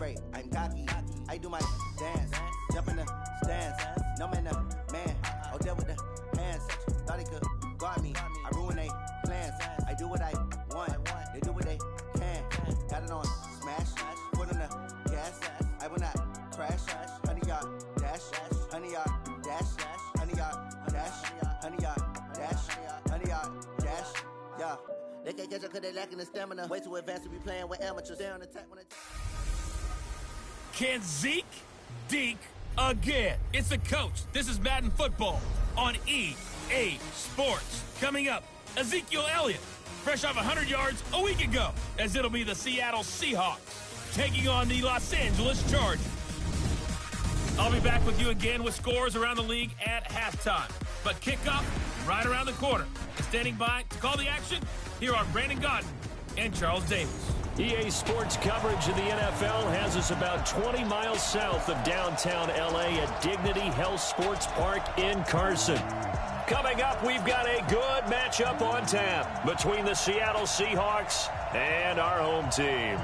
celebrate. I'm cocky. I do my dance. Jump in the stands. No man, man. Oh, there with the hands. Thought he could guard me. I ruin they plans. I do what I want. They do what they can. Got it on smash. Put on the gas. I will not crash. 100-yard dash. 100-yard dash. 100-yard dash. 100-yard dash. 100-yard dash. Yeah. They can't catch up because they lacking the stamina. Way too advanced to be playing with amateurs. They're on attack when they... Can Zeke deke again? It's the coach. This is Madden Football on EA Sports. Coming up, Ezekiel Elliott, fresh off 100 yards a week ago, as it'll be the Seattle Seahawks taking on the Los Angeles Chargers. I'll be back with you again with scores around the league at halftime. But kickoff right around the corner. And standing by to call the action, here are Brandon Gaudin and Charles Davis. EA Sports coverage of the NFL has us about 20 miles south of downtown L.A. at Dignity Health Sports Park in Carson. Coming up, we've got a good matchup on tap between the Seattle Seahawks and our home team.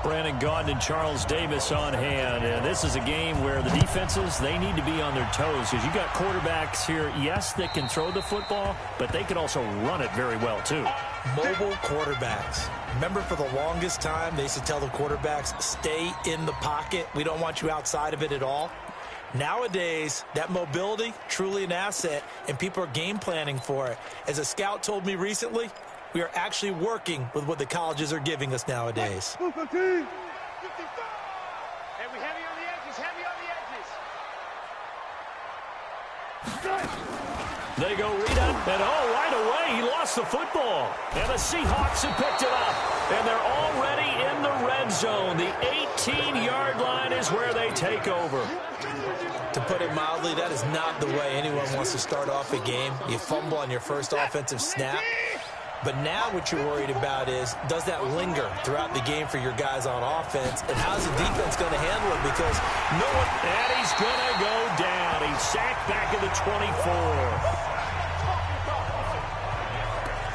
Brandon Gaudin and Charles Davis on hand. And this is a game where the defenses, they need to be on their toes because you got quarterbacks here, yes, that can throw the football, but they can also run it very well, too. Mobile quarterbacks. Remember, for the longest time, they used to tell the quarterbacks, stay in the pocket. We don't want you outside of it at all. Nowadays, that mobility, truly an asset, and people are game planning for it. As a scout told me recently, we are actually working with what the colleges are giving us nowadays. Hey, we heavy on the edges, heavy on the edges. They go read up, and right away, he lost the football. And the Seahawks have picked it up, and they're already in the red zone. The 18-yard line is where they take over. To put it mildly, that is not the way anyone wants to start off a game. You fumble on your first offensive snap. But now what you're worried about is, does that linger throughout the game for your guys on offense? And how's the defense going to handle it? Because no one... And he's going to go down. He's sacked back at the 24.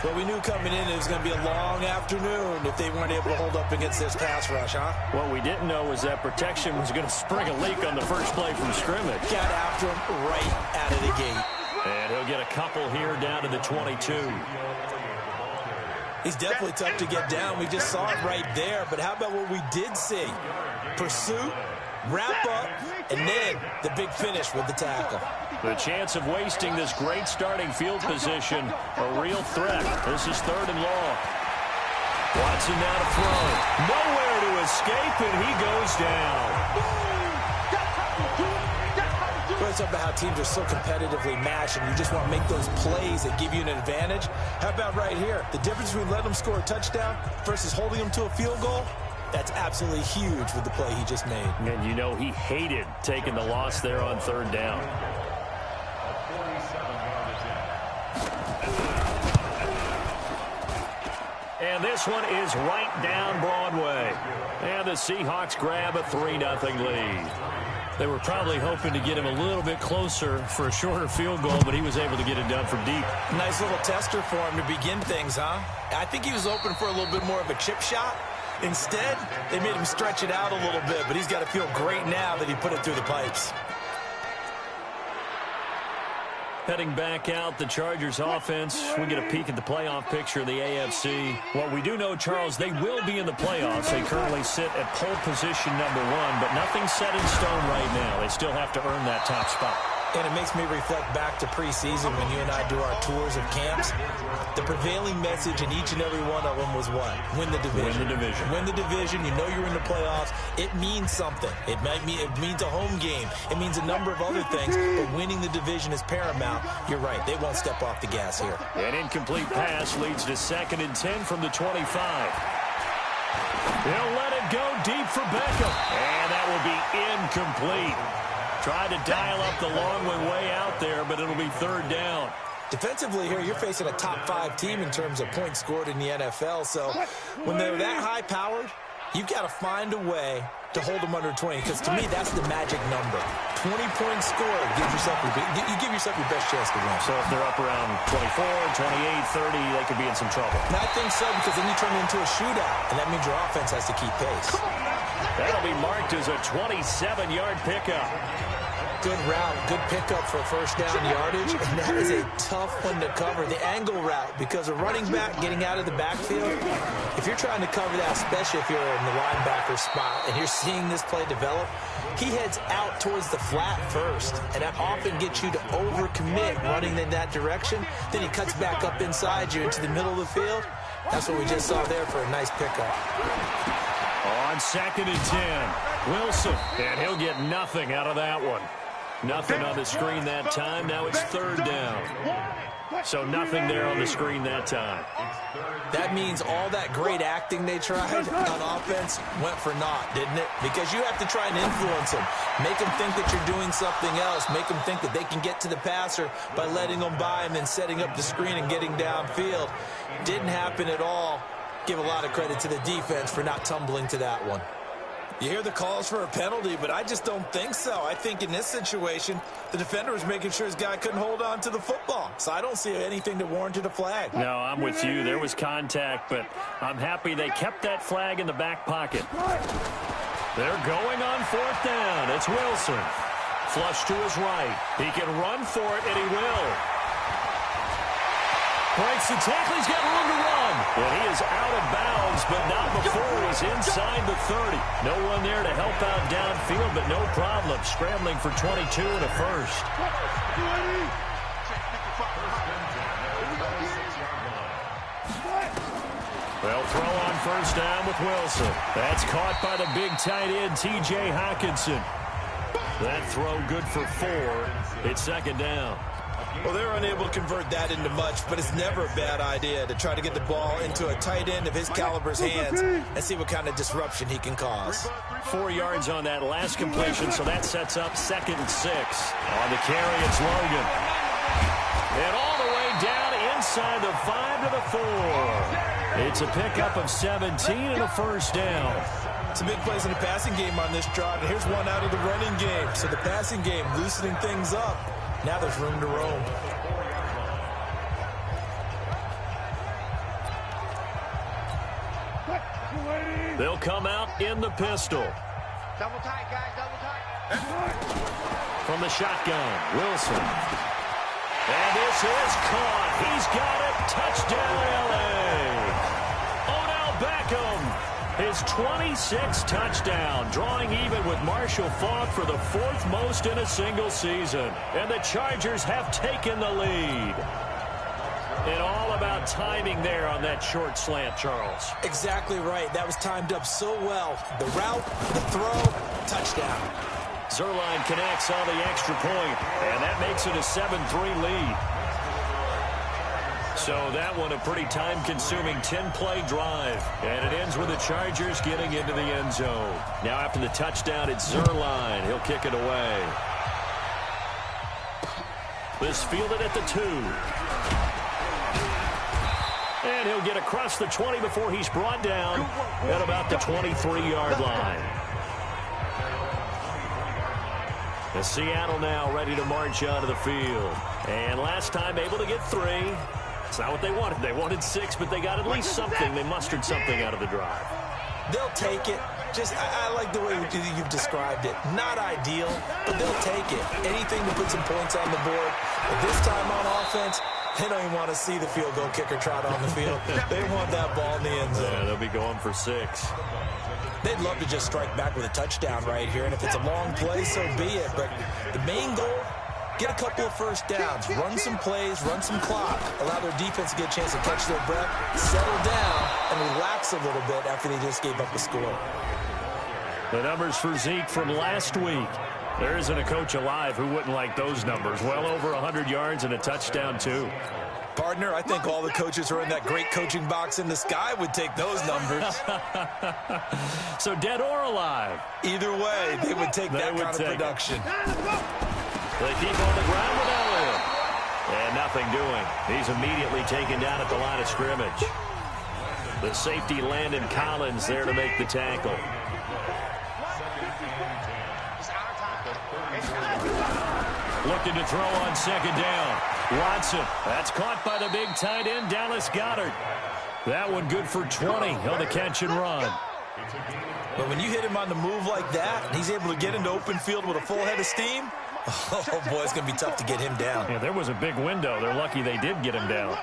Well, we knew coming in it was going to be a long afternoon if they weren't able to hold up against this pass rush, huh? What we didn't know was that protection was going to spring a leak on the first play from scrimmage. Got after him right out of the gate. And he'll get a couple here down to the 22. He's definitely tough to get down. We just saw it right there. But how about what we did see? Pursuit, wrap up, and then the big finish with the tackle. The chance of wasting this great starting field position, a real threat. This is 3rd and long. Watson now to throw. Nowhere to escape, and he goes down. It's about how teams are so competitively matched, and you just want to make those plays that give you an advantage. How about right here? The difference between letting them score a touchdown versus holding them to a field goal, that's absolutely huge with the play he just made. And you know he hated taking the loss there on 3rd down. And this one is right down Broadway. And the Seahawks grab a 3-0 lead. They were probably hoping to get him a little bit closer for a shorter field goal, but he was able to get it done from deep. Nice little tester for him to begin things, huh? I think he was open for a little bit more of a chip shot. Instead, they made him stretch it out a little bit, but he's got to feel great now that he put it through the pipes. Heading back out, the Chargers offense. We get a peek at the playoff picture of the AFC. What we do know, Charles, they will be in the playoffs. They currently sit at pole position number 1, but nothing's set in stone right now. They still have to earn that top spot. And it makes me reflect back to preseason when you and I do our tours of camps. The prevailing message in each and every one of them was what? Win the division. Win the division. Win the division. You know you're in the playoffs. It means something. It means a home game. It means a number of other things. But winning the division is paramount. You're right. They won't step off the gas here. An incomplete pass leads to 2nd and 10 from the 25. They'll let it go deep for Beckham. And that will be incomplete. Tried to dial up the long one way out there, but it'll be 3rd down. Defensively here, you're facing a top 5 team in terms of points scored in the NFL. So when they're that high-powered, You've got to find a way to hold them under 20, because to me, that's the magic number. 20-point score gives yourself you give yourself your best chance to win. So if they're up around 24, 28, 30, they could be in some trouble. And I think so, because then you turn it into a shootout, and that means your offense has to keep pace. That'll be marked as a 27-yard pickup. Good route, good pickup for first down yardage, and that is a tough one to cover. The angle route, because a running back getting out of the backfield, if you're trying to cover that, especially if you're in the linebacker spot and you're seeing this play develop, he heads out towards the flat first, and that often gets you to overcommit running in that direction. Then he cuts back up inside you into the middle of the field. That's what we just saw there for a nice pickup. On 2nd and 10, Wilson, and he'll get nothing out of that one. Nothing on the screen that time. Now it's 3rd down. So nothing there on the screen that time. That means all that great acting they tried on offense went for naught, didn't it? Because you have to try and influence them. Make them think that you're doing something else. Make them think that they can get to the passer by letting them by and then setting up the screen and getting downfield. Didn't happen at all. Give a lot of credit to the defense for not tumbling to that one. You hear the calls for a penalty, but I just don't think so. I think in this situation, the defender was making sure his guy couldn't hold on to the football. So I don't see anything that warranted a flag. No, I'm with you. There was contact, but I'm happy they kept that flag in the back pocket. They're going on 4th down. It's Wilson. Flush to his right. He can run for it, and he will. Breaks the tackle. He's got room to run. And he is out of bounds, but not before he's inside the 30. No one there to help out downfield, but no problem. Scrambling for 22 and a first. They'll throw on 1st down with Wilson. That's caught by the big tight end, T.J. Hockenson. That throw good for 4. It's 2nd down. Well, they're unable to convert that into much, but it's never a bad idea to try to get the ball into a tight end of his caliber's hands and see what kind of disruption he can cause. 4 yards on that last completion, so that sets up 2nd and 6. On the carry, it's Logan. And all the way down inside the 5 to the 4. It's a pickup of 17 and a first down. Some big plays in the passing game on this drive, and here's one out of the running game. So the passing game loosening things up. Now there's room to roam. They'll come out in the pistol. Double tight, guys, double tight. From the shotgun, Wilson. And this is caught. He's got it. Touchdown, L.A. Odell Beckham. His 26th touchdown, drawing even with Marshall Faulk for the 4th most in a single season. And the Chargers have taken the lead. And all about timing there on that short slant, Charles. Exactly right. That was timed up so well. The route, the throw, touchdown. Zerline connects on the extra point, and that makes it a 7-3 lead. So that one a pretty time-consuming 10-play drive. And it ends with the Chargers getting into the end zone. Now after the touchdown, it's Zerline. He'll kick it away. This fielded at the 2. And he'll get across the 20 before he's brought down at about the 23-yard line. The Seattle now ready to march onto the field. And last time able to get 3. It's not what they wanted. They wanted 6, but they got at least something. They mustered something out of the drive. They'll take it. I like the way you've described it. Not ideal, but they'll take it. Anything to put some points on the board. But this time on offense, they don't even want to see the field goal kicker trot on the field. They want that ball in the end zone. Yeah, they'll be going for 6. They'd love to just strike back with a touchdown right here, and if it's a long play, so be it. But the main goal, get a couple of first downs, run some plays, run some clock, allow their defense to get a chance to catch their breath, settle down, and relax a little bit after they just gave up a score. The numbers for Zeke from last week. There isn't a coach alive who wouldn't like those numbers. Well over 100 yards and a touchdown, too. Partner, I think all the coaches who are in that great coaching box in the sky would take those numbers. So dead or alive? Either way, they would take that kind of production. They keep on the ground with Elliott. And nothing doing. He's immediately taken down at the line of scrimmage. The safety, Landon Collins, there to make the tackle. Looking to throw on second down. Watson, that's caught by the big tight end, Dallas Goedert. That one good for 20 on the catch and run. But when you hit him on the move like that, and he's able to get into open field with a full head of steam, oh, boy, it's going to be tough to get him down. Yeah, there was a big window. They're lucky they did get him down.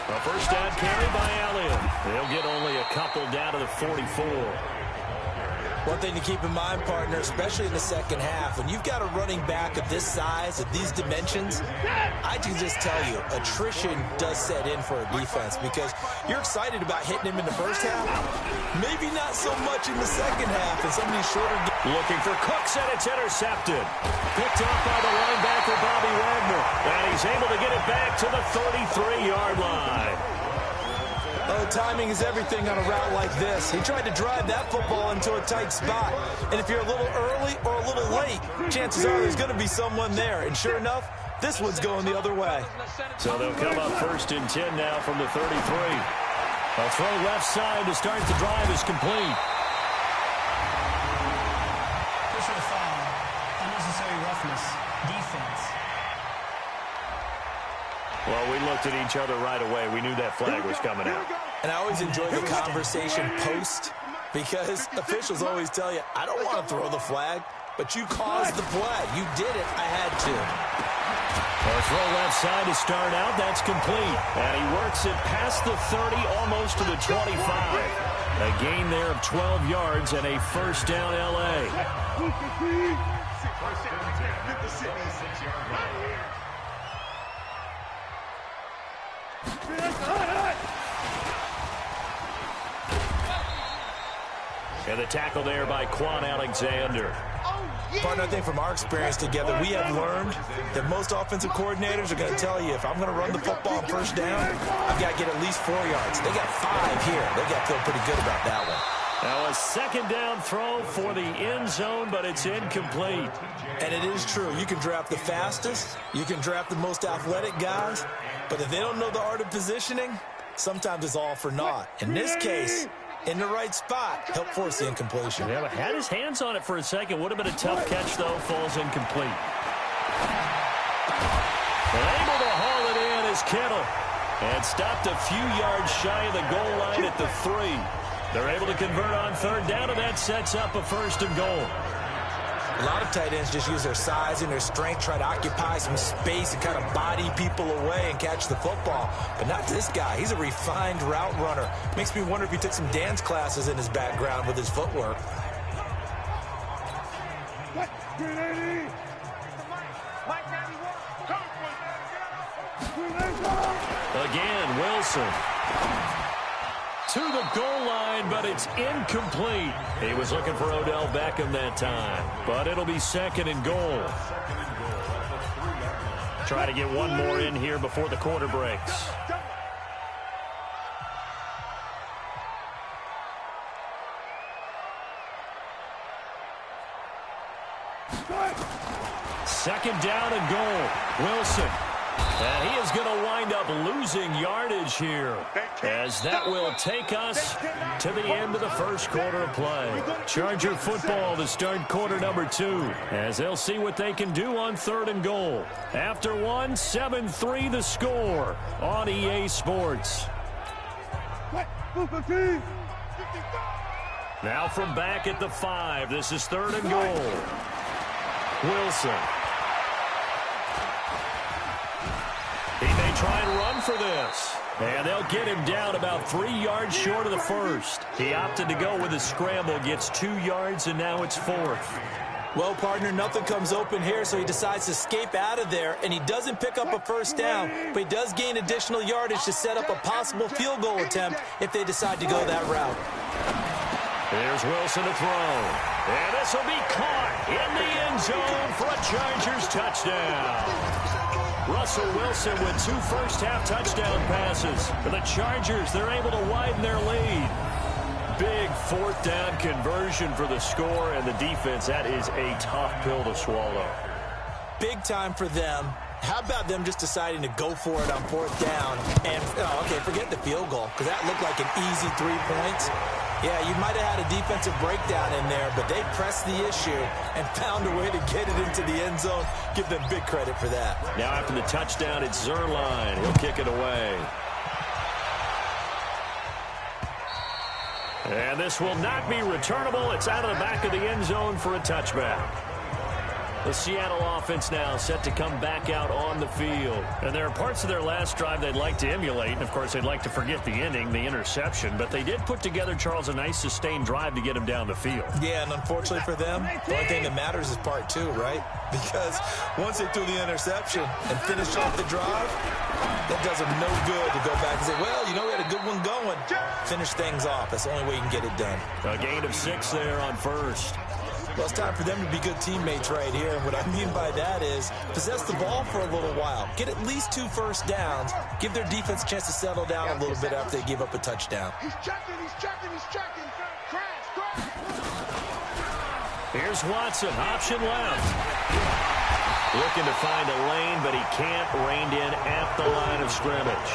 A first down carry by Elliott. They'll get only a couple down to the 44. One thing to keep in mind, partner, especially in the second half, when you've got a running back of this size, of these dimensions, I can just tell you, attrition does set in for a defense because you're excited about hitting him in the first half, maybe not so much in the second half, and some of these shorter games. Looking for Cooks, and it's intercepted. Picked off by the linebacker, Bobby Wagner, and he's able to get it back to the 33-yard line. Oh, timing is everything on a route like this. He tried to drive that football into a tight spot. And if you're a little early or a little late, chances are there's going to be someone there. And sure enough, this one's going the other way. So they'll come up 1st and 10 now from the 33. A throw left side to start the drive is complete. Personal foul, unnecessary roughness, defense. Well, we looked at each other right away. We knew that flag was coming out. And I always enjoy the conversation post because officials always tell you, I don't want to throw the flag, but you caused the play. You did it. I had to. A throw left side to start out. That's complete. And he works it past the 30, almost to the 25. A gain there of 12 yards and a first down L.A. And the tackle there by Quan Alexander. Partner, I think from our experience together, we have learned that most offensive coordinators are going to tell you, if I'm going to run the football on first down, I've got to get at least 4 yards. They got 5 here. They got to feel pretty good about that one. Now a second down throw for the end zone, but it's incomplete. And it is true. You can draft the fastest. You can draft the most athletic guys. But if they don't know the art of positioning, sometimes it's all for naught. In this case, in the right spot, help force the incompletion. Yeah, but had his hands on it for a second. Would have been a tough catch, though. Falls incomplete. Able to haul it in is Kittle. And stopped a few yards shy of the goal line at the 3. They're able to convert on third down, and that sets up a 1st and goal. A lot of tight ends just use their size and their strength, try to occupy some space and kind of body people away and catch the football. But not this guy. He's a refined route runner. Makes me wonder if he took some dance classes in his background with his footwork. Again, Wilson. To the goal line, but it's incomplete. He was looking for Odell Beckham that time, but it'll be 2nd and goal. Try to get one more in here before the quarter breaks. Second down and goal. Wilson. And he is going to wind up losing yardage here, as that will take us to the end of the first quarter of play. Charger football to start quarter number 2, as they'll see what they can do on 3rd and goal. After one, 7-3 the score on EA Sports. Now from back at the 5, this is 3rd and goal. Wilson. He may try and run for this. And they'll get him down about 3 yards short of the 1st. He opted to go with a scramble, gets 2 yards, and now it's 4th. Well, partner, nothing comes open here, so he decides to escape out of there, and he doesn't pick up a 1st down, but he does gain additional yardage to set up a possible field goal attempt if they decide to go that route. There's Wilson to throw. And this will be caught in the end zone for a Chargers touchdown. Russell Wilson with 2 first-half touchdown passes. For the Chargers, they're able to widen their lead. Big 4th down conversion for the score, and the defense, that is a tough pill to swallow. big time for them. How about them just deciding to go for it on 4th down? And, okay, forget the field goal, because that looked like an easy 3 points. Yeah, you might have had a defensive breakdown in there, but they pressed the issue and found a way to get it into the end zone. Give them big credit for that. Now after the touchdown, it's Zerline. He'll kick it away. And this will not be returnable. It's out of the back of the end zone for a touchback. The Seattle offense now set to come back out on the field. And there are parts of their last drive they'd like to emulate. And, of course, they'd like to forget the ending, the interception. But they did put together, Charles, a nice sustained drive to get them down the field. Yeah, and unfortunately for them, the only thing that matters is part 2, right? Because once they threw the interception and finished off the drive, that does them no good to go back and say, well, you know, we had a good one going. Finish things off. That's the only way you can get it done. A gain of 6 there on first. Well, it's time for them to be good teammates right here. And what I mean by that is possess the ball for a little while. Get at least 2 first downs. Give their defense a chance to settle down a little bit after they give up a touchdown. He's checking. Crash. Here's Watson, option left. Looking to find a lane, but he can't. Reined in at the line of scrimmage.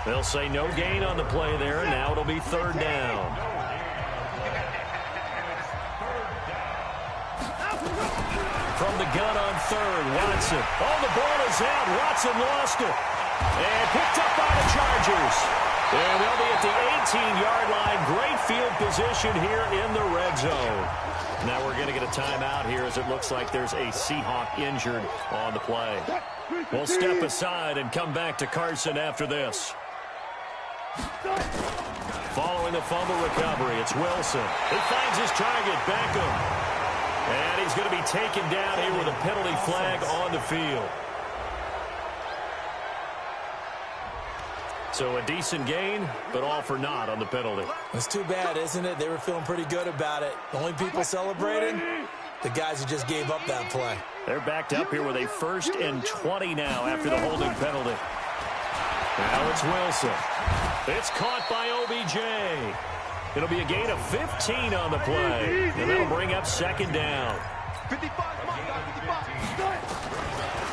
They'll say no gain on the play there, and now it'll be 3rd down. From the gun on 3rd, Watson. Oh, the ball is out. Watson lost it. And picked up by the Chargers. And they'll be at the 18-yard line. Great field position here in the red zone. Now we're going to get a timeout here as it looks like there's a Seahawk injured on the play. We'll step aside and come back to Carson after this. Following the fumble recovery, it's Wilson. He finds his target, Beckham. And he's going to be taken down here with a penalty flag on the field. So a decent gain, but all for naught on the penalty. It's too bad, isn't it? They were feeling pretty good about it. The only people celebrating, the guys who just gave up that play. They're backed up here with a 1st and 20 now after the holding penalty. Now it's Wilson. It's caught by OBJ. It'll be a gain of 15 on the play, and that'll bring up 2nd down. 55.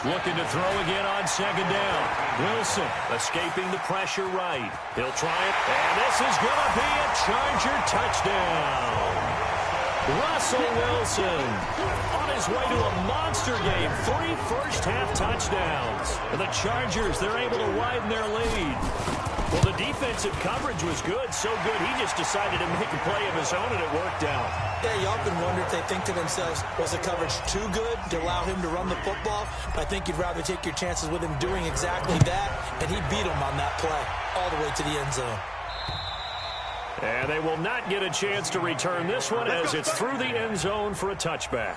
Looking to throw again on 2nd down. Wilson escaping the pressure right. He'll try it, and this is going to be a Charger touchdown. Russell Wilson on his way to a monster game. 3 first-half touchdowns. And the Chargers, they're able to widen their lead. Well, the defensive coverage was good, so good he just decided to make a play of his own, and it worked out. Yeah, you often wonder if they think to themselves, was the coverage too good to allow him to run the football? I think you'd rather take your chances with him doing exactly that, and he beat him on that play all the way to the end zone. And they will not get a chance to return this one as it's through the end zone for a touchback.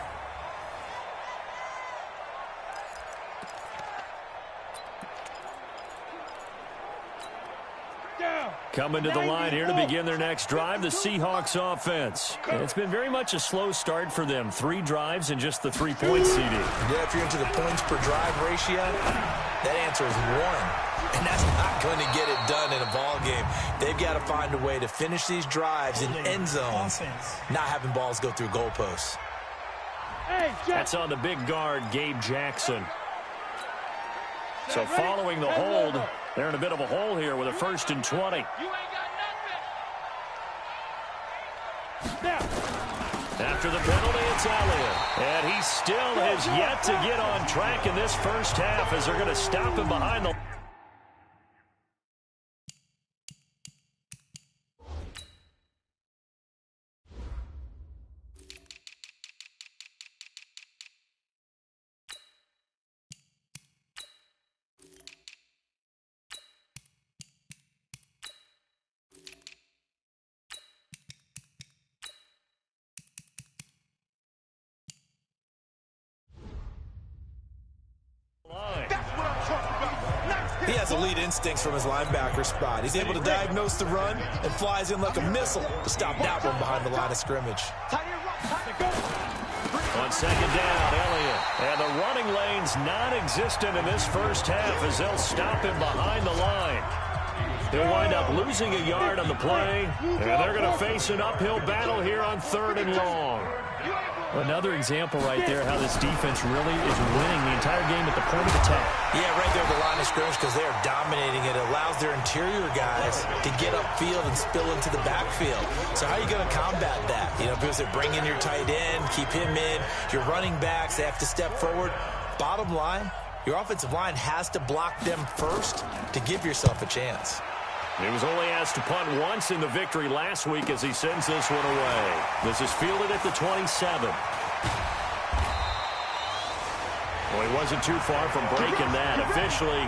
Coming to the line here to begin their next drive, the Seahawks offense. And it's been very much a slow start for them. 3 drives and just the 3 points, CD. Yeah, if you're into the points per drive ratio, that answer is 1. And that's not going to get it done in a ball game. They've got to find a way to finish these drives in end zones, not having balls go through goalposts. That's on the big guard, Gabe Jackson. So following the hold, they're in a bit of a hole here with a 1st and 20. After the penalty, it's Elliott. And he still has yet to get on track in this first half as they're going to stop him behind the... He has elite instincts from his linebacker spot. He's able to diagnose the run and flies in like a missile to stop that one behind the line of scrimmage. On 2nd down, Elliott. And the running lane's non-existent in this first half as they'll stop him behind the line. He'll wind up losing a yard on the play, and they're going to face an uphill battle here on 3rd and long. Another example right there how this defense really is winning the entire game at the point of attack. Yeah, right there at the line of scrimmage because they are dominating it. It allows their interior guys to get upfield and spill into the backfield. So how are you going to combat that? You know, because they bring in your tight end, keep him in. Your running backs, they have to step forward. Bottom line, your offensive line has to block them first to give yourself a chance. He was only asked to punt once in the victory last week as he sends this one away. This is fielded at the 27. Well, he wasn't too far from breaking that. Officially,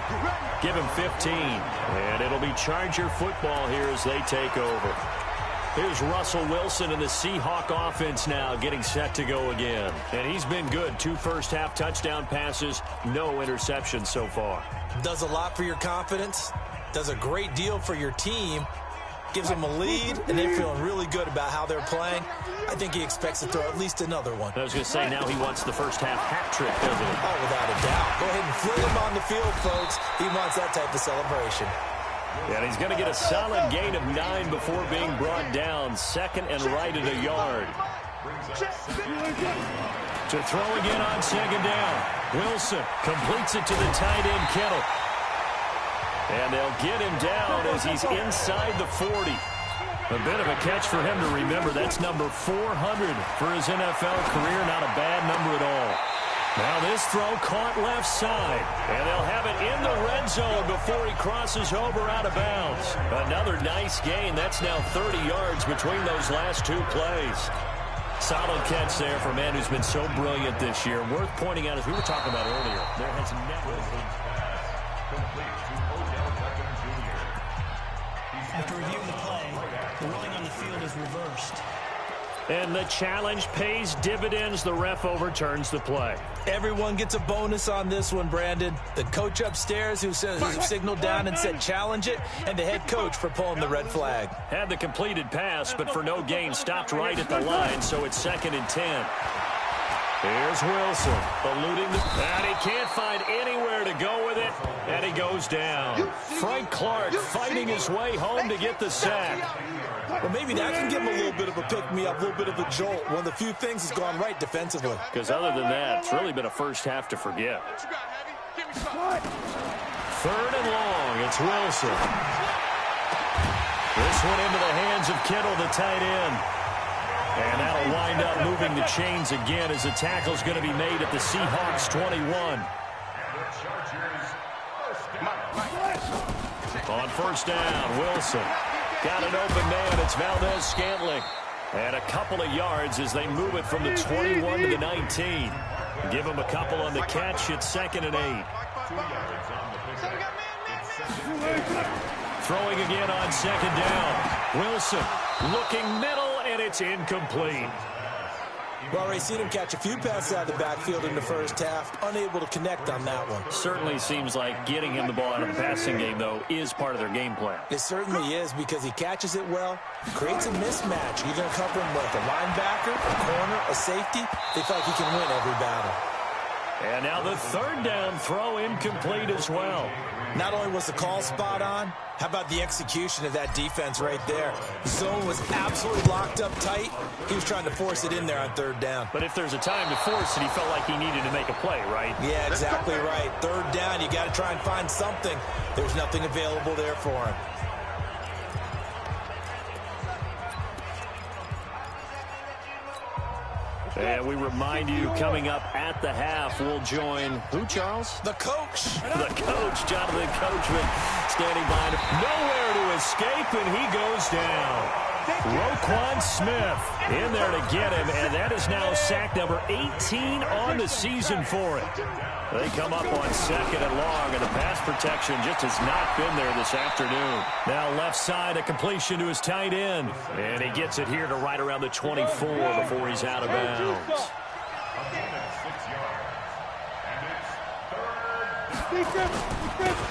give him 15. And it'll be Charger football here as they take over. Here's Russell Wilson and the Seahawk offense now getting set to go again. And he's been good. 2 first-half touchdown passes, no interceptions so far. Does a lot for your confidence. Does a great deal for your team. Gives them a lead, and they're feeling really good about how they're playing. I think he expects to throw at least another one. I was going to say, now he wants the first-half hat trick, doesn't he? Oh, without a doubt. Go ahead and fling him on the field, folks. He wants that type of celebration. And he's going to get a solid gain of 9 before being brought down. Second and right at a yard. To throw again on second down. Wilson completes it to the tight end, Kittle. And they'll get him down as he's inside the 40. A bit of a catch for him to remember. That's number 400 for his NFL career. Not a bad number at all. Now this throw caught left side. And they'll have it in the red zone before he crosses over out of bounds. Another nice gain. That's now 30 yards between those last 2 plays. Solid catch there for a man who's been so brilliant this year. Worth pointing out, as we were talking about earlier, there has never been complete. After reviewing the play, the ruling on the field is reversed. And the challenge pays dividends. The ref overturns the play. Everyone gets a bonus on this one, Brandon. The coach upstairs who signaled down and said challenge it, and the head coach for pulling the red flag. Had the completed pass, but for no gain, stopped right at the line, so it's 2nd and 10. Here's Wilson, eluding and he can't find anywhere to go with it, and he goes down. Frank Clark fighting his way home to get the sack. Well, maybe that can give him a little bit of a pick-me-up, a little bit of a jolt. One of the few things has gone right defensively. Because other than that, it's really been a first half to forget. 3rd and long, it's Wilson. This one into the hands of Kittle, the tight end. And that'll wind up moving the chains again as the tackle's going to be made at the Seahawks 21. On first down, Wilson. Got an open man. It's Valdez-Scantling. And a couple of yards as they move it from the 21 to the 19. Give him a couple on the catch. It's 2nd and 8. Throwing again on second down. Wilson looking middle, and it's incomplete. Well, Ray, seen him catch a few passes out of the backfield in the first half. Unable to connect on that one. Certainly seems like getting him the ball out of the passing game, though, is part of their game plan. It certainly is because he catches it well, creates a mismatch. You're going to cover him like a linebacker, a corner, a safety. They feel like he can win every battle. And now the 3rd down throw incomplete as well. Not only was the call spot on, how about the execution of that defense right there? The zone was absolutely locked up tight. He was trying to force it in there on 3rd down. But if there's a time to force it, he felt like he needed to make a play, right? Yeah, exactly right. 3rd down, you got to try and find something. There's nothing available there for him. And we remind you, coming up at the half, we'll join who, Charles? The coach. The coach, Jonathan Coachman, standing by him. Nowhere to escape, and he goes down. Roquan Smith in there to get him, and that is now sack number 18 on the season for it. They come up on 2nd and long, and the pass protection just has not been there this afternoon. Now left side, a completion to his tight end. And he gets it here to right around the 24 before he's out of bounds.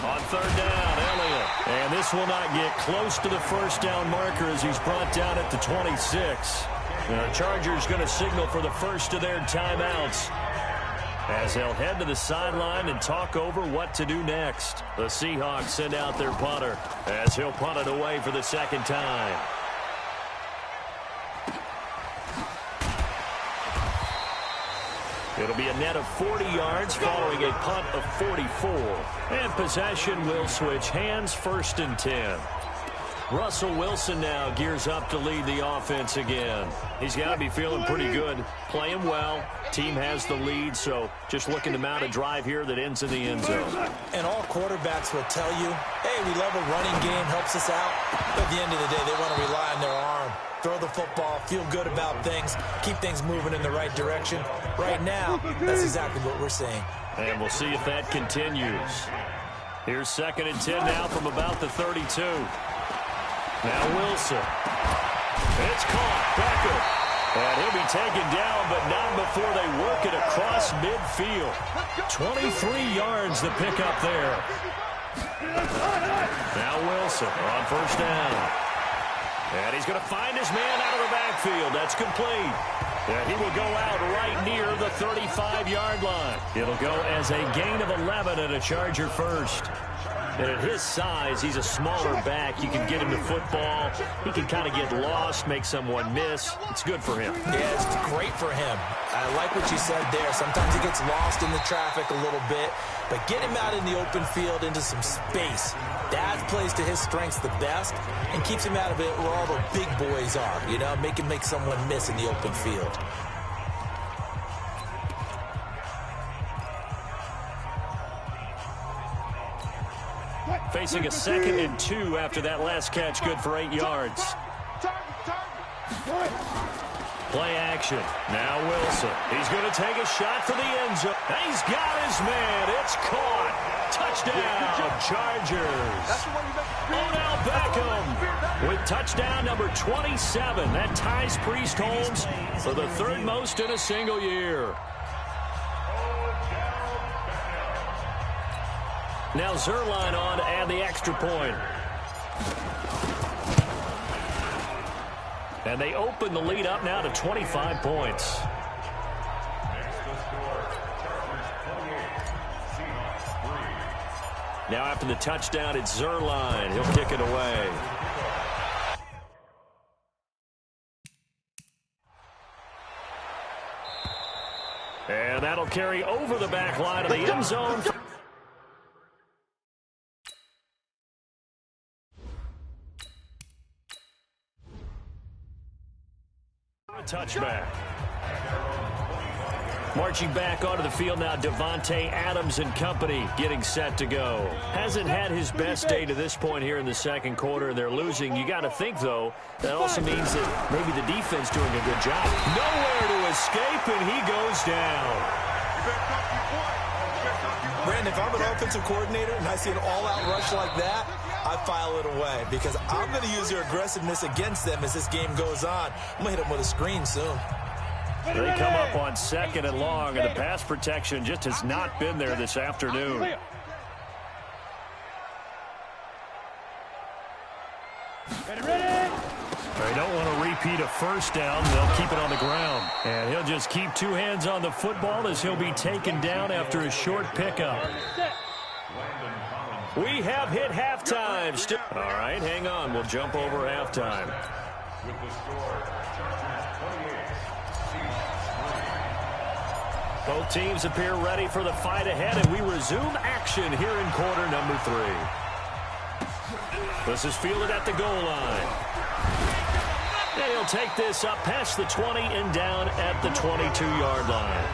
On 3rd down, Elliott. And this will not get close to the first down marker as he's brought down at the 26. The Chargers going to signal for the first of their timeouts, as they'll head to the sideline and talk over what to do next. The Seahawks send out their punter as he'll punt it away for the 2nd time. It'll be a net of 40 yards following a punt of 44. And possession will switch hands, 1st and 10. Russell Wilson now gears up to lead the offense again. He's got to be feeling pretty good, playing well. Team has the lead, so just looking to mount a drive here that ends in the end zone. And all quarterbacks will tell you, hey, we love a running game, helps us out. But at the end of the day, they want to rely on their arm. Throw the football, feel good about things, keep things moving in the right direction. Right now, that's exactly what we're seeing. And we'll see if that continues. Here's 2nd and 10 now from about the 32. Now Wilson. It's caught. Becker. And he'll be taken down, but not before they work it across midfield. 23 yards the pickup there. Now Wilson on 1st down. And he's going to find his man out of the backfield. That's complete. And he will go out right near the 35-yard line. It'll go as a gain of 11 and a Charger first. And at his size, he's a smaller back. You can get him to football. He can kind of get lost, make someone miss. It's good for him. Yeah, it's great for him. I like what you said there. Sometimes he gets lost in the traffic a little bit. But get him out in the open field into some space. That plays to his strengths the best and keeps him out of it where all the big boys are. You know, make him make someone miss in the open field. Facing a 2nd and 2 after that last catch, good for 8 yards. Play action. Now Wilson. He's going to take a shot for the end zone. He's got his man. It's caught. Touchdown, Chargers. Odell Beckham with touchdown number 27. That ties Priest Holmes for the 3rd most in a single year. Now Zerline on to add the extra point. And they open the lead up now to 25 points. Now after the touchdown, it's Zerline. He'll kick it away. And that'll carry over the back line of the end zone. Touchback. Marching back onto the field now, Devontae Adams and company getting set to go. Hasn't had his best day to this point here in the 2nd quarter. They're losing. You got to think, though, that also means that maybe the defense doing a good job. Nowhere to escape, and he goes down. Brandon, if I'm an offensive coordinator and I see an all-out rush like that, I file it away because I'm going to use their aggressiveness against them as this game goes on. I'm going to hit them with a screen soon. They come up on 2nd and long, and the pass protection just has not been there this afternoon. They don't want to repeat a 1st down. They'll keep it on the ground. And he'll just keep 2 hands on the football as he'll be taken down after a short pickup. We have hit halftime. All right, hang on. We'll jump over halftime. Both teams appear ready for the fight ahead, and we resume action here in quarter number 3. This is fielded at the goal line. And he'll take this up past the 20 and down at the 22-yard line.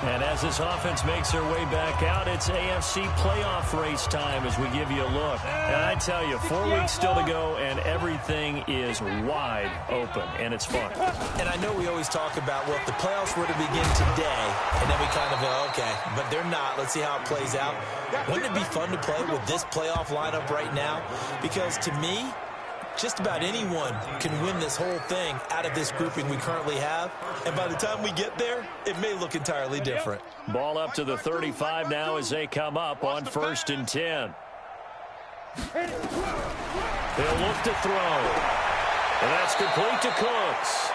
And as this offense makes their way back out, it's AFC playoff race time as we give you a look. And I tell you, 4 weeks still to go, and everything is wide open, and it's fun. And I know we always talk about, well, if the playoffs were to begin today, and then we kind of go, okay, but they're not. Let's see how it plays out. Wouldn't it be fun to play with this playoff lineup right now? Because to me, just about anyone can win this whole thing out of this grouping we currently have. And by the time we get there, it may look entirely different. Ball up to the 35 now as they come up on 1st and 10. They'll look to throw. And that's complete to Cooks.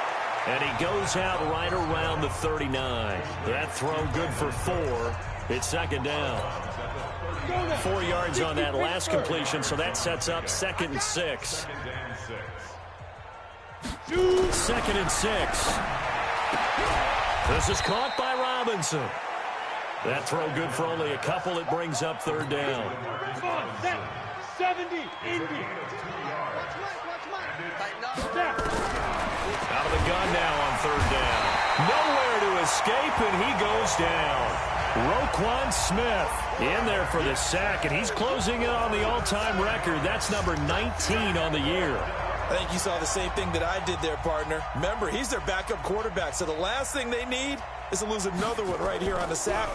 And he goes out right around the 39. That throw good for 4. It's 2nd down. 4 yards on that last completion, so that sets up 2nd and 6. 2nd and 6. This is caught by Robinson. That throw good for only a couple. It brings up 3rd down. 70, Indy. Out of the gun now on 3rd down. Nowhere to escape, and he goes down. Roquan Smith in there for the sack, and he's closing in on the all-time record. That's number 19 on the year. I think you saw the same thing that I did there, partner. Remember, he's their backup quarterback, so the last thing they need is to lose another one right here on the sack.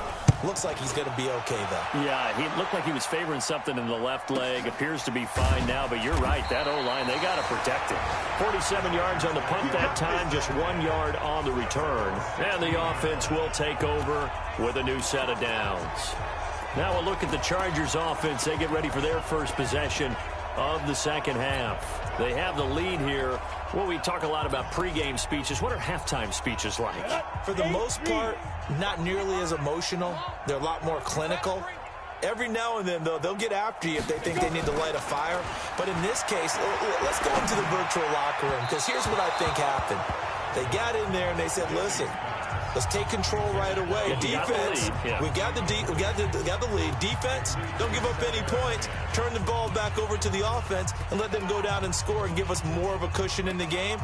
Looks like he's going to be okay, though. Yeah, he looked like he was favoring something in the left leg. Appears to be fine now, but you're right. That O-line, they got to protect it. 47 yards on the punt that time, just 1 yard on the return. And the offense will take over with a new set of downs. Now a look at the Chargers offense. They get ready for their first possession of the second half. They have the lead here. Well, we talk a lot about pregame speeches. What are halftime speeches like? For the most part, not nearly as emotional. They're a lot more clinical. Every now and then, though, they'll get after you if they think they need to light a fire. But in this case, let's go into the virtual locker room, because here's what I think happened. They got in there and they said, listen, let's take control right away. Defense, we got the lead. Defense, don't give up any points. Turn the ball back over to the offense and let them go down and score and give us more of a cushion in the game.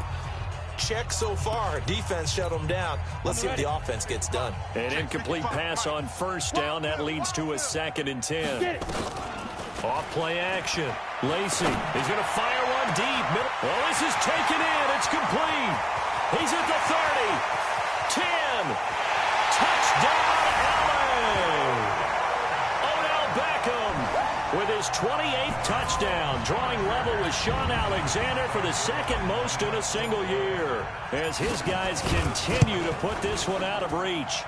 Check so far. Defense shut them down. Let's see if the offense gets done. An incomplete pass on 1st down. That leads to a 2nd and 10. Off play action. Lacy is going to fire one deep. Well, this is taken in. It's complete. He's at the 30. 10. Touchdown, LA. Odell Beckham with his 28th touchdown, drawing level with Sean Alexander for the 2nd most in a single year, as his guys continue to put this one out of reach.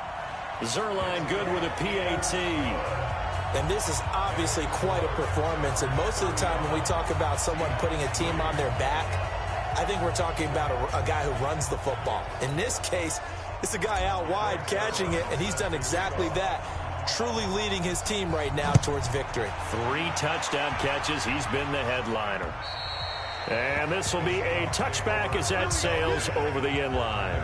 Zerline good with a PAT. And this is obviously quite a performance, and most of the time when we talk about someone putting a team on their back, I think we're talking about a guy who runs the football. In this case, it's a guy out wide catching it, and he's done exactly that, truly leading his team right now towards victory. 3 touchdown catches. He's been the headliner. And this will be a touchback as that sails over the end line.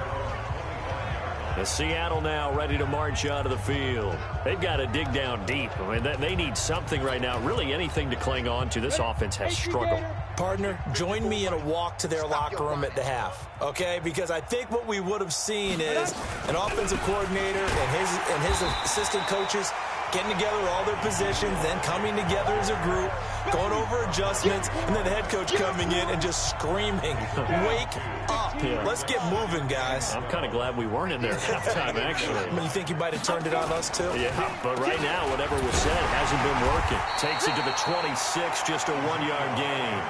The Seattle now ready to march out of the field. They've got to dig down deep. I mean, they need something right now, really anything to cling on to. This offense has struggled. Partner, join me in a walk to their locker room at the half, okay? Because I think what we would have seen is an offensive coordinator and his assistant coaches getting together all their positions, then coming together as a group, going over adjustments, and then the head coach coming in and just screaming, wake up. Yeah. Let's get moving, guys. I'm kind of glad we weren't in there at halftime, actually. I mean, you think he might have turned it on us, too? Yeah, but right now, whatever was said hasn't been working. Takes it to the 26, just a 1-yard gain.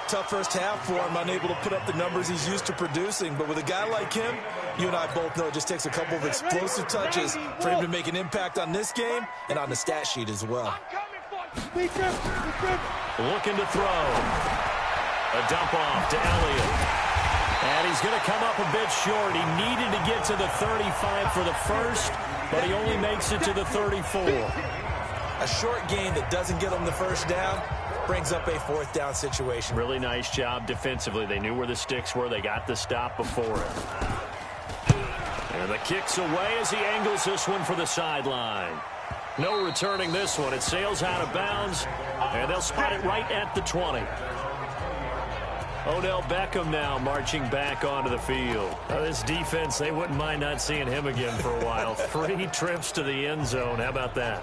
Tough first half for him, unable to put up the numbers he's used to producing. But with a guy like him, you and I both know it just takes a couple of explosive touches for him to make an impact on this game and on the stat sheet as well. Looking to throw. A dump off to Elliott. And he's going to come up a bit short. He needed to get to the 35 for the first, but he only makes it to the 34. A short gain that doesn't get him the first down brings up a 4th down situation. Really nice job defensively. They knew where the sticks were. They got the stop before it. And the kick's away as he angles this one for the sideline. No returning this one. It sails out of bounds, and they'll spot it right at the 20. Odell Beckham now marching back onto the field. This defense, they wouldn't mind not seeing him again for a while. 3 trips to the end zone. How about that?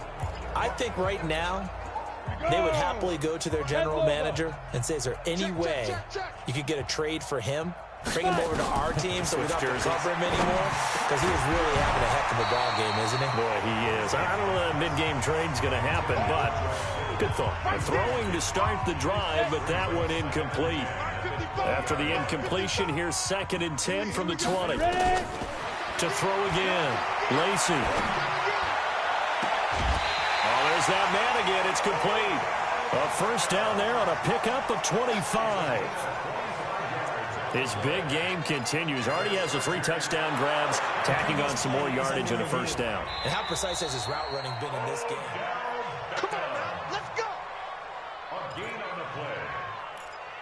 I think right now they would happily go to their general manager and say, is there any way you could get a trade for him? Bring him over to our team so we don't have to cover him anymore? Because he is really having a heck of a ball game, isn't he? Boy, he is. I don't know that a mid-game trade's going to happen, but good thought. Throwing to start the drive, but that one incomplete. After the incompletion, here's 2nd and 10 from the 20. To throw again. Lacy. Oh, there's that man again. It's complete. A first down there on a pickup of 25. His big game continues. Already has the 3 touchdown grabs, tacking on some more yardage and a first down. And how precise has his route running been in this game? Come on, let's go. A gain on the play.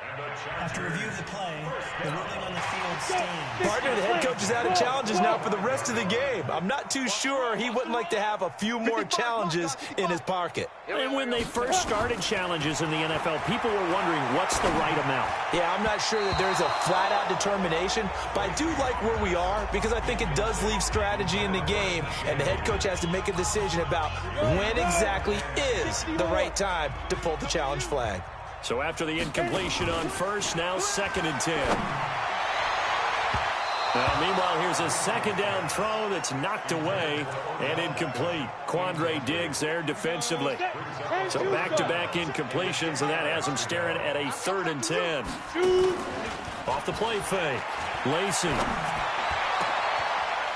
And a After review of the play, the ruling on the field stands. Partner, the head coach is out of challenges now for the rest of the game. I'm not too sure he wouldn't like to have a few more challenges in his pocket. And when they first started challenges in the NFL, people were wondering what's the right amount. Yeah, I'm not sure that there's a flat-out determination, but I do like where we are because I think it does leave strategy in the game, and the head coach has to make a decision about when exactly is the right time to pull the challenge flag. So after the incompletion on first, now 2nd and 10. Meanwhile, here's a second down throw that's knocked away and incomplete. Quandre Diggs there defensively. So back-to-back incompletions, and that has him staring at a 3rd and 10. Off the play fake. Lacy.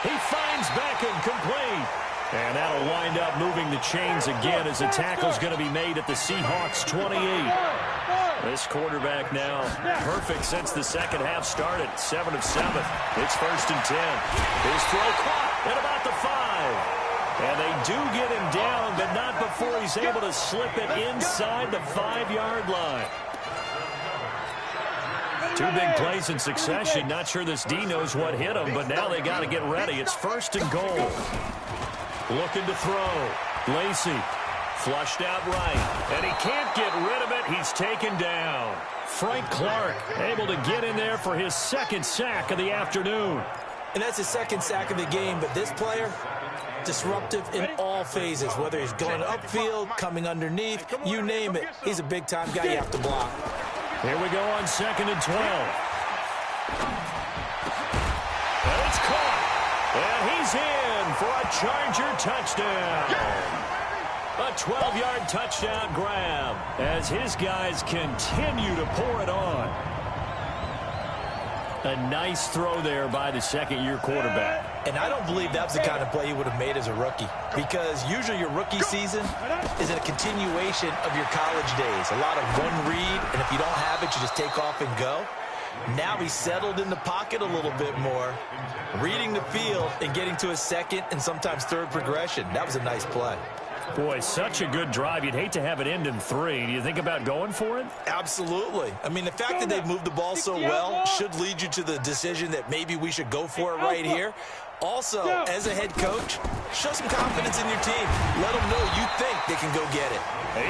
He finds Beckham complete. And that'll wind up moving the chains again as the tackle's going to be made at the Seahawks 28. This quarterback now perfect since the second half started. 7 of 7. It's 1st and 10. His throw caught at about the 5. And they do get him down, but not before he's able to slip it inside the 5-yard line. 2 big plays in succession. Not sure this D knows what hit him, but now they got to get ready. It's 1st and goal. Looking to throw. Lacy flushed out right. And he can't get rid of it. He's taken down. Frank Clark able to get in there for his 2nd sack of the afternoon. And that's his 2nd sack of the game, but this player, disruptive in all phases, whether he's going upfield, coming underneath, you name it. He's a big-time guy you have to block. Here we go on 2nd and 12. And it's caught. And he's in for a Charger touchdown. A 12-yard touchdown grab as his guys continue to pour it on. A nice throw there by the 2nd-year quarterback. And I don't believe that's the kind of play he would have made as a rookie, because usually your rookie season is a continuation of your college days. A lot of one read, and if you don't have it, you just take off and go. Now he's settled in the pocket a little bit more, reading the field and getting to his 2nd and sometimes 3rd progression. That was a nice play. Boy, such a good drive. You'd hate to have it end in 3. Do you think about going for it? Absolutely. I mean, the fact that they've moved the ball so well should lead you to the decision that maybe we should go for it right here. Also, as a head coach, show some confidence in your team. Let them know you think they can go get it.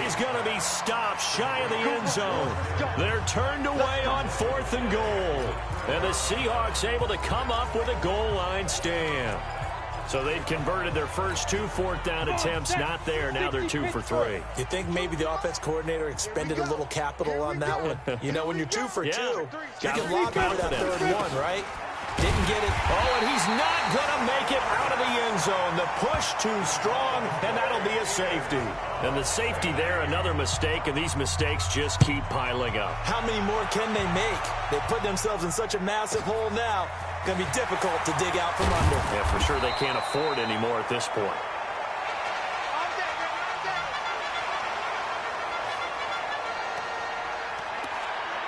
He's going to be stopped shy of the end zone. They're turned away on 4th and goal. And the Seahawks able to come up with a goal line stand. So they've converted their first 2 4th down attempts. Not there. Now they're 2 for 3. You think maybe the offense coordinator expended a little capital on that one? You know, when you're 2 for 2, you can lob out that 3rd one, right? Didn't get it. Oh, and he's not going to make it out of the end zone. The push too strong, and that'll be a safety. And the safety there, another mistake, and these mistakes just keep piling up. How many more can they make? They put themselves in such a massive hole now. Going to be difficult to dig out from under. Yeah, for sure they can't afford anymore at this point.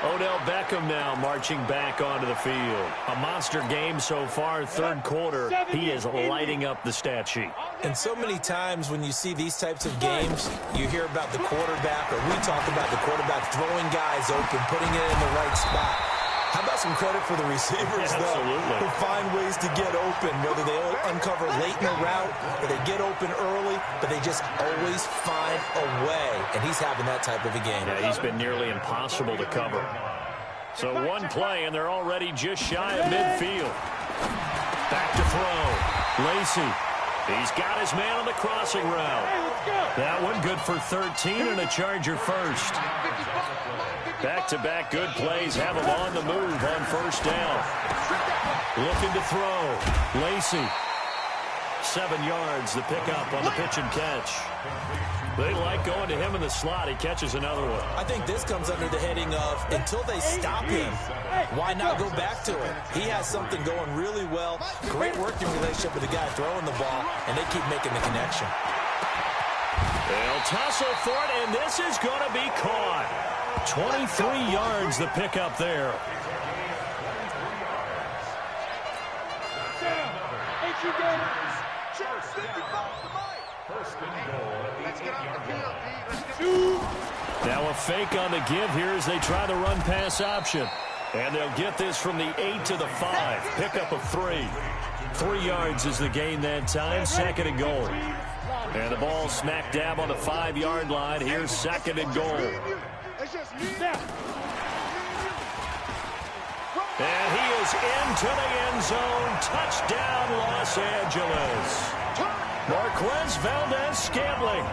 Odell Beckham now marching back onto the field. A monster game so far, 3rd quarter. He is lighting up the stat sheet. And so many times when you see these types of games, you hear about the quarterback, or we talk about the quarterback throwing guys open, putting it in the right spot. How about some credit for the receivers, though, who find ways to get open, whether they uncover late in the route or they get open early, but they just always find a way. And he's having that type of a game. Yeah, he's been nearly impossible to cover. So 1 play, and they're already just shy of midfield. Back to throw. Lacy. He's got his man on the crossing route. That one good for 13 and a Charger first. Back-to-back good plays have him on the move on 1st down. Looking to throw. Lacy. 7 yards, the pickup on the pitch and catch. They like going to him in the slot. He catches another one. I think this comes under the heading of, until they stop him, why not go back to it? He has something going really well. Great working relationship with the guy throwing the ball, and they keep making the connection. They'll tussle for it, and this is going to be caught. 23 yards, the pickup there. First and goal at the Let's get off the field, D. Let's get Now a fake on the give here as they try the run-pass option. And they'll get this from the 8 to the 5. Pickup of 3. 3 yards is the gain that time. 2nd and goal. And the ball smack dab on the 5-yard line. Here's 2nd and goal. And he is into the end zone. Touchdown, Los Angeles. Marquez Valdez-Scantling,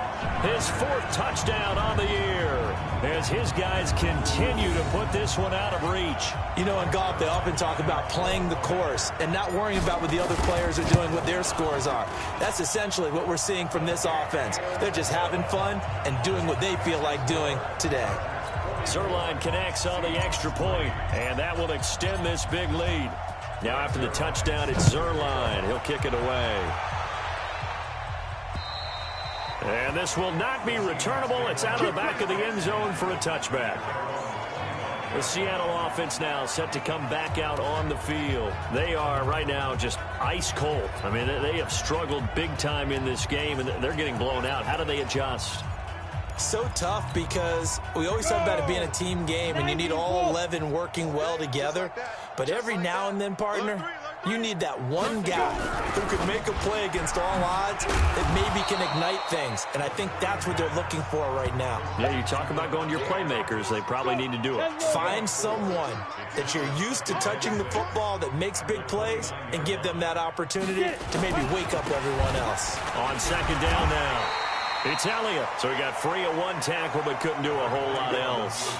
his 4th touchdown on the year, as his guys continue to put this one out of reach. You know, in golf, they often talk about playing the course and not worrying about what the other players are doing, what their scores are. That's essentially what we're seeing from this offense. They're just having fun and doing what they feel like doing today. Zuerlein connects on the extra point, and that will extend this big lead. Now after the touchdown, it's Zuerlein. He'll kick it away. And this will not be returnable. It's out of the back of the end zone for a touchback. The Seattle offense now set to come back out on the field. They are right now just ice cold. I mean, they have struggled big time in this game, and they're getting blown out. How do they adjust? So tough because we always talk about it being a team game and you need all 11 working well together. But every now and then, partner, you need that one guy who could make a play against all odds that maybe can ignite things. And I think that's what they're looking for right now. Yeah, you talk about going to your playmakers. They probably need to do it. Find someone that you're used to touching the football that makes big plays and give them that opportunity to maybe wake up everyone else. On 2nd down now. It's Elliott. So he got free of 1 tackle but couldn't do a whole lot else.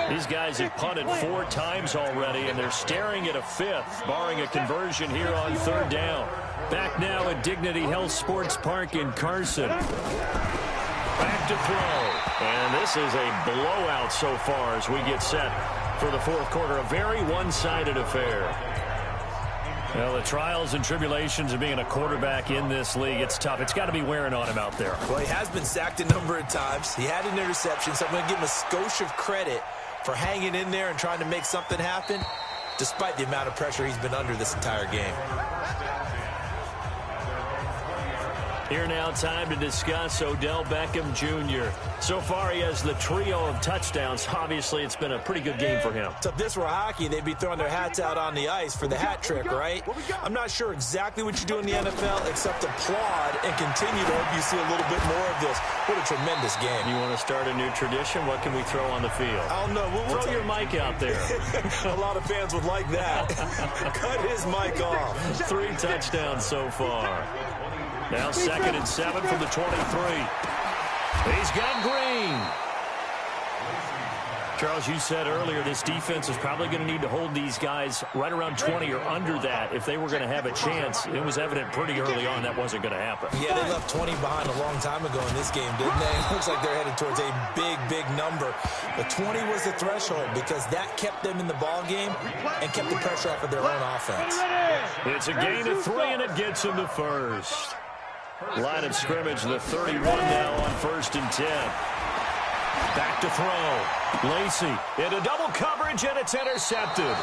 These guys have punted 4 times already, and they're staring at a 5th, barring a conversion here on 3rd down. Back now at Dignity Health Sports Park in Carson. Back to throw. And this is a blowout so far as we get set for the 4th quarter. A very one-sided affair. Well, the trials and tribulations of being a quarterback in this league, it's tough. It's got to be wearing on him out there. Well, he has been sacked a number of times. He had an interception, so I'm going to give him a skosh of credit for hanging in there and trying to make something happen, despite the amount of pressure he's been under this entire game. Here now, time to discuss Odell Beckham Jr. So far, he has the trio of touchdowns. Obviously, it's been a pretty good game for him. So if this were hockey, they'd be throwing their hats out on the ice for the hat trick, right? I'm not sure exactly what you do in the NFL except applaud and continue to hope you see a little bit more of this. What a tremendous game. You want to start a new tradition? What can we throw on the field? I don't know. Throw your mic out there. A lot of fans would like that. Cut his mic off. 3 touchdowns so far. Now 2nd and 7 from the 23. He's got Green. Charles, you said earlier this defense is probably going to need to hold these guys right around 20 or under that if they were going to have a chance. It was evident pretty early on that wasn't going to happen. Yeah, they left 20 behind a long time ago in this game, didn't they? It looks like they're headed towards a big, big number. But 20 was the threshold because that kept them in the ball game and kept the pressure off of their own offense. It's a gain of 3, and it gets them to 1st. Line of scrimmage, the 31 now on 1st and 10. Back to throw. Lacey into double coverage, and it's intercepted.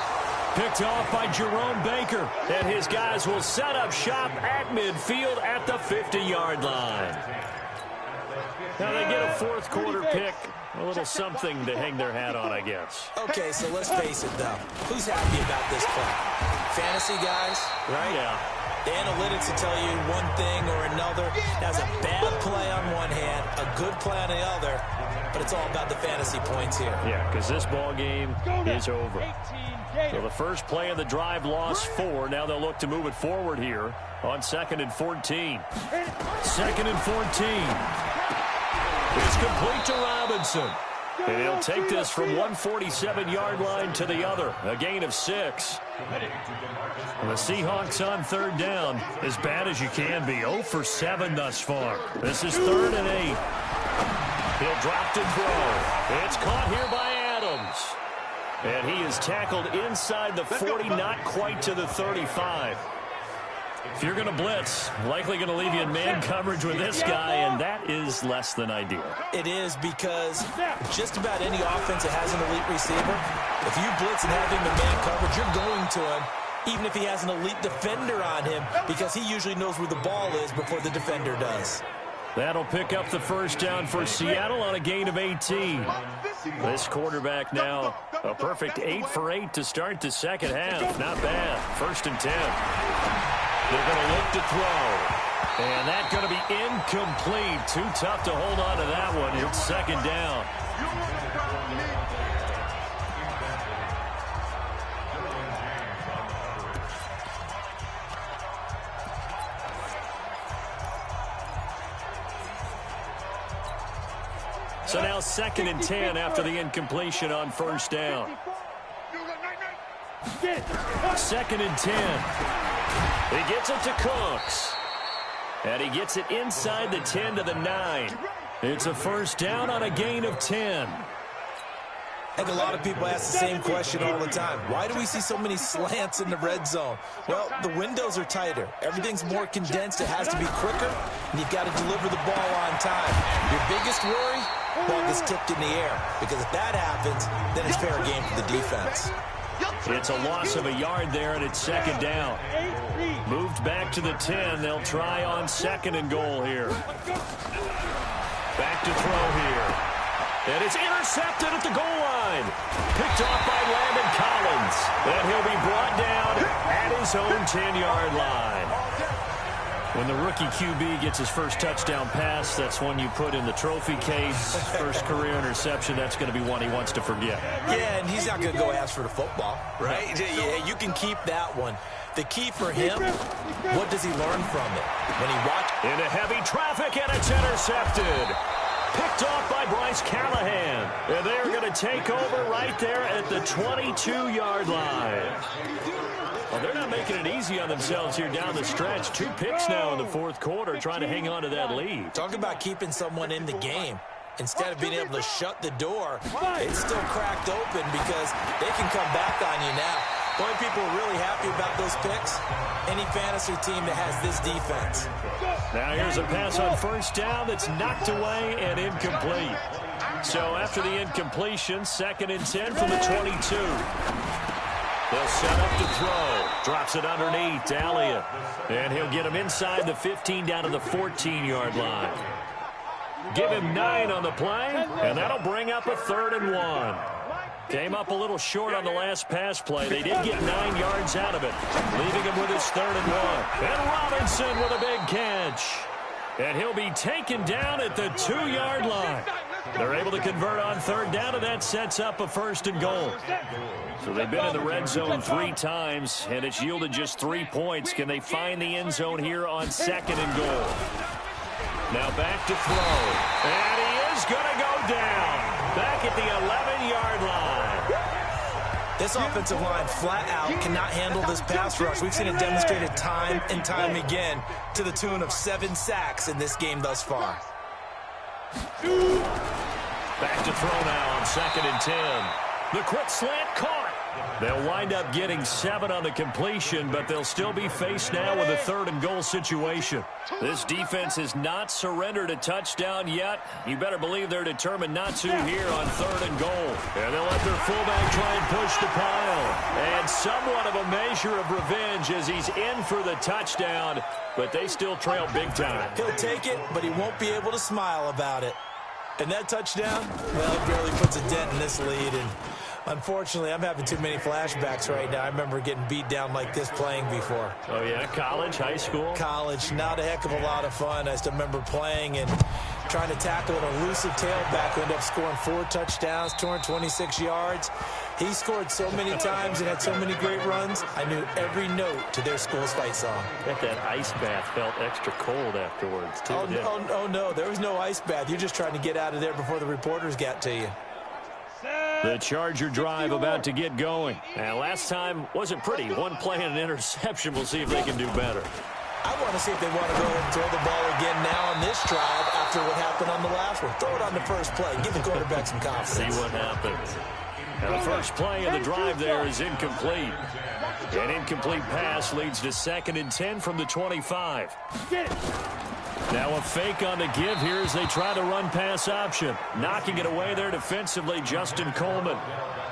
Picked off by Jerome Baker. And his guys will set up shop at midfield at the 50-yard line. Now they get a 4th quarter pick. A little something to hang their hat on, I guess. Okay, so let's face it, though. Who's happy about this play? Fantasy guys, right? Yeah. The analytics will tell you one thing or another. That's a bad play on one hand, a good play on the other, but it's all about the fantasy points here. Yeah, because this ball game is over. So the first play of the drive lost 4. Now they'll look to move it forward here on 2nd and 14. 2nd and 14. It's complete to Robinson. And he'll take this from 147-yard line to the other. A gain of 6. And the Seahawks on 3rd down, as bad as you can be. 0 for 7 thus far. This is 3rd and 8. He'll drop to throw. It's caught here by Adams. And he is tackled inside the 40, not quite to the 35. If you're going to blitz, likely going to leave you in man coverage with this guy, and that is less than ideal. It is because just about any offense that has an elite receiver, if you blitz and have him in man coverage, you're going to him, even if he has an elite defender on him, because he usually knows where the ball is before the defender does. That'll pick up the first down for Seattle on a gain of 18. This quarterback now a perfect 8 for 8 to start the second half. Not bad. 1st and 10. They're going to look to throw. And that's going to be incomplete. Too tough to hold on to that one. It's 2nd down. So now 2nd and 10 after the incompletion on 1st down. 2nd and 10. He gets it to Cooks. And he gets it inside the 10 to the 9. It's a 1st down on a gain of 10. I think a lot of people ask the same question all the time. Why do we see so many slants in the red zone? Well, the windows are tighter. Everything's more condensed. It has to be quicker, and you've got to deliver the ball on time. Your biggest worry? Ball gets tipped in the air, because if that happens, then it's fair game for the defense. It's a loss of a yard there, and it's 2nd down. Moved back to the 10. They'll try on 2nd and goal here. Back to throw here. And it's intercepted at the goal line. Picked off by Landon Collins. And he'll be brought down at his own 10-yard line. When the rookie QB gets his first touchdown pass, that's one you put in the trophy case. First career interception, that's going to be one he wants to forget. Yeah, and he's not going to go ask for the football, right? Yeah, you can keep that one. The key for him, what does he learn from it? When he watches into heavy traffic, and it's intercepted. Picked off by Bryce Callahan. And they're going to take over right there at the 22-yard line. Well, they're not making it easy on themselves here down the stretch. 2 picks now in the 4th quarter trying to hang on to that lead. Talk about keeping someone in the game. Instead of being able to shut the door, it's still cracked open because they can come back on you now. The only people are really happy about those picks, any fantasy team that has this defense. Now here's a pass on 1st down that's knocked away and incomplete. So after the incompletion, 2nd and 10 from the 22. They'll set up to throw. Drops it underneath to Elliott. And he'll get him inside the 15 down to the 14-yard line. Give him 9 on the play, and that'll bring up a 3rd and 1. Came up a little short on the last pass play. They did get 9 yards out of it, leaving him with his 3rd and 1. And Robinson with a big catch. And he'll be taken down at the 2-yard line. They're able to convert on 3rd down, and that sets up a 1st and goal. So they've been in the red zone 3 times, and it's yielded just 3 points. Can they find the end zone here on 2nd and goal? Now back to throw. And he is going to go down. Back at the 11-yard line. This offensive line flat out cannot handle this pass rush. We've seen it demonstrated time and time again to the tune of 7 sacks in this game thus far. Back to throw now on 2nd and 10. The quick slant caught. They'll wind up getting 7 on the completion, but they'll still be faced now with a 3rd and goal situation. This defense has not surrendered a touchdown yet. You better believe they're determined not to here on 3rd and goal. And they'll let their fullback try and push the pile. And somewhat of a measure of revenge as he's in for the touchdown, but they still trail big time. He'll take it, but he won't be able to smile about it. And that touchdown, well, it barely puts a dent in this lead. And unfortunately, I'm having too many flashbacks right now. I remember getting beat down like this playing before. Oh, yeah? College, high school? College. Not a heck of a lot of fun. I still remember playing and trying to tackle an elusive tailback who ended up scoring 4 touchdowns, 226 yards. He scored so many times and had so many great runs, I knew every note to their school's fight song. Bet that ice bath felt extra cold afterwards, too. Oh, no. There was no ice bath. You're just trying to get out of there before the reporters got to you. The Charger drive about to get going. And last time wasn't pretty. 1 play and an interception. We'll see if they can do better. I want to see if they want to go ahead and throw the ball again now on this drive after what happened on the last one. Throw it on the first play. Give the quarterback some confidence. See what happens. Now the first play of the drive there is incomplete. An incomplete pass leads to 2nd and 10 from the 25. Now a fake on the give here as they try to run pass option. Knocking it away there defensively, Justin Coleman.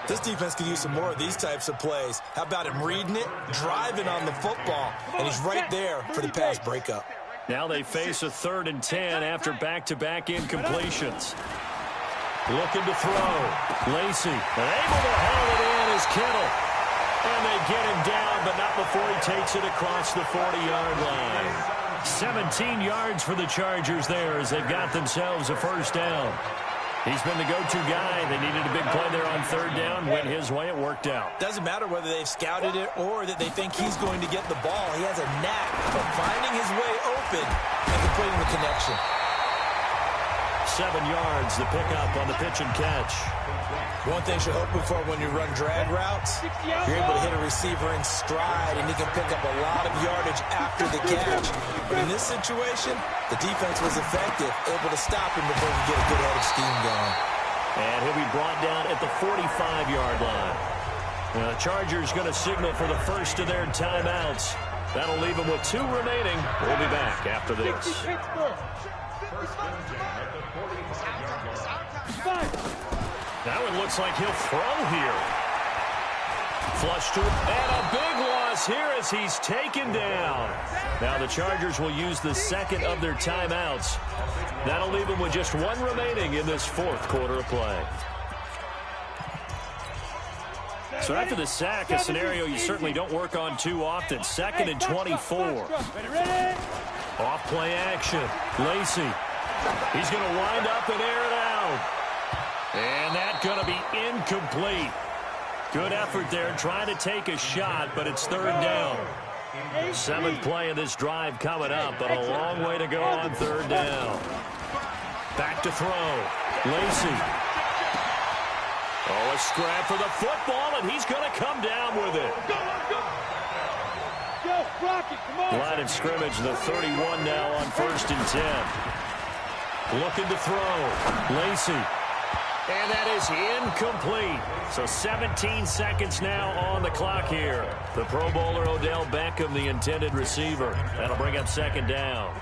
This defense could use some more of these types of plays. How about him reading it, driving on the football, and he's right there for the pass breakup. Now they face a 3rd and 10 after back-to-back incompletions. Looking to throw. Lacey, able to haul it in is Kittle. And they get him down, but not before he takes it across the 40-yard line. 17 yards for the Chargers there as they've got themselves a first down. He's been the go-to guy. They needed a big play there on 3rd down. Went his way. It worked out. Doesn't matter whether they've scouted it or that they think he's going to get the ball. He has a knack for finding his way open and completing the connection. 7 yards, the pickup on the pitch and catch. One thing you're hoping for when you run drag routes, you're able to hit a receiver in stride, and he can pick up a lot of yardage after the catch. But in this situation, the defense was effective, able to stop him before he get a good head of steam going. And he'll be brought down at the 45-yard line. The Chargers going to signal for the first of their timeouts. That'll leave them with 2 remaining. We'll be back after this. That one looks like he'll throw here. Flush to it. And a big loss here as he's taken down. Now the Chargers will use the second of their timeouts. That'll leave them with just 1 remaining in this 4th quarter of play. So after the sack, a scenario you certainly don't work on too often. 2nd and 24. Off play action. Lacey. He's going to wind up and air it out. And that's going to be incomplete. Good effort there trying to take a shot, but it's 3rd down. 7th play of this drive coming up, but a long way to go on 3rd down. Back to throw. Lacey. Oh, a scrap for the football, and he's going to come down with it. Line of scrimmage, the 31 now on 1st and 10. Looking to throw. Lacey. And that is incomplete. So 17 seconds now on the clock here. The Pro Bowler Odell Beckham, the intended receiver. That'll bring up 2nd down.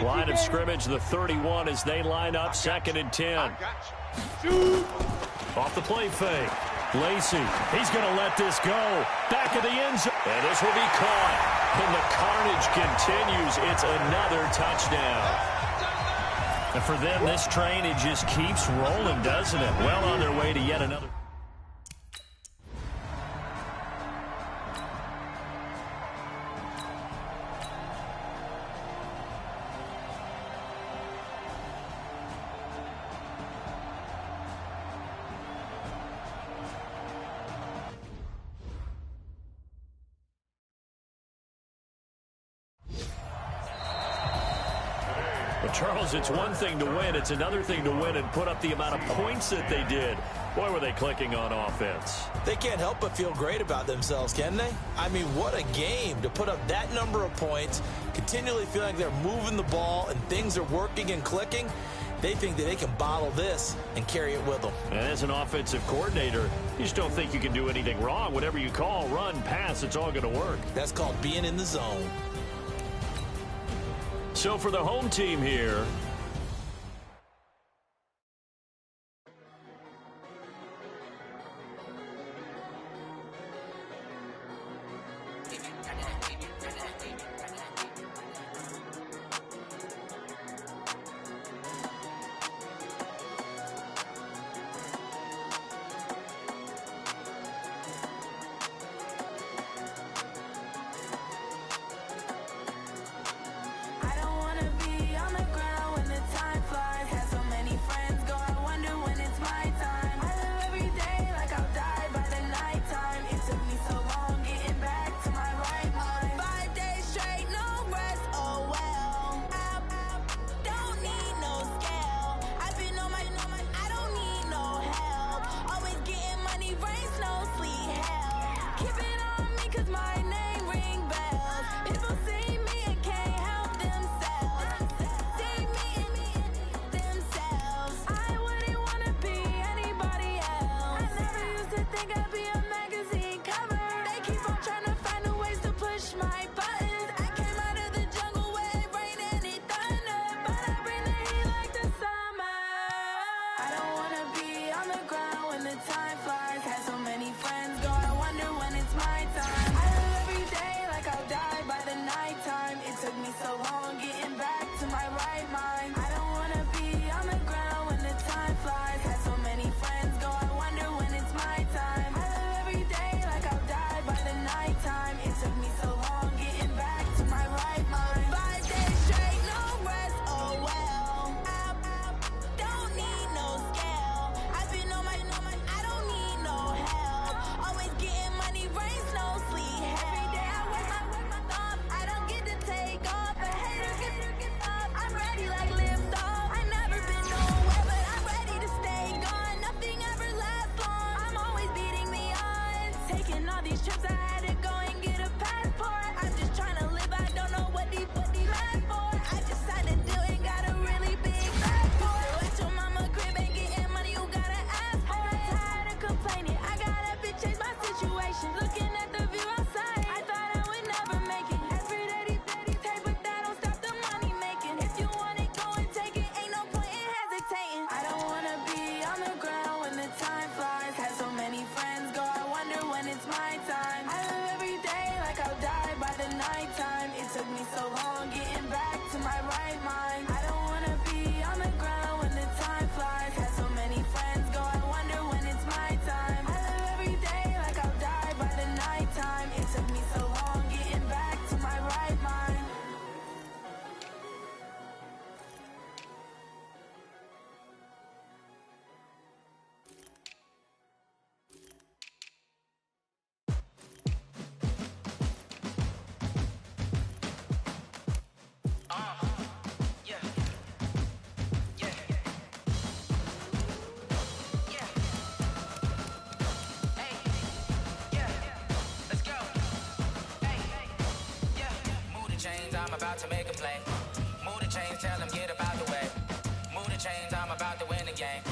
Line of scrimmage, the 31 as they line up 2nd and 10. Off the play fake. Lacey, he's going to let this go. Back of the end zone. And this will be caught. And the carnage continues. It's another touchdown. And for them, this train, it just keeps rolling, doesn't it? Well on their way to yet another. Charles, it's one thing to win. It's another thing to win and put up the amount of points that they did. Boy, were they clicking on offense. They can't help but feel great about themselves, can they? I mean, what a game to put up that number of points, continually feel like they're moving the ball and things are working and clicking. They think that they can bottle this and carry it with them. And as an offensive coordinator, you just don't think you can do anything wrong. Whatever you call, run, pass, it's all going to work. That's called being in the zone. So for the home team here, to make a play. Move the chains, tell them get up out the way. Move the chains, I'm about to win the game.